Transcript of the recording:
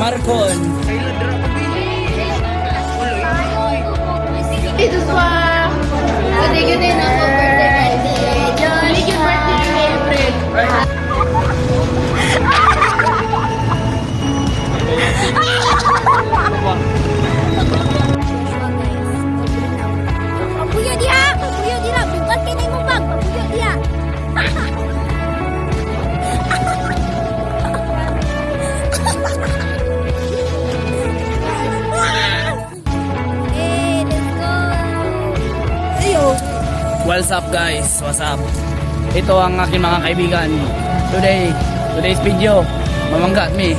Marcon. Ito sa good day na ako birthday. Thank you birthday April. Papuyo dia, bukan kini mo bang, papuyo dia. Let's go. Ayo. What's up guys? What's up? Ito ang aking mga kaibigan. Today's video, mamanggat me.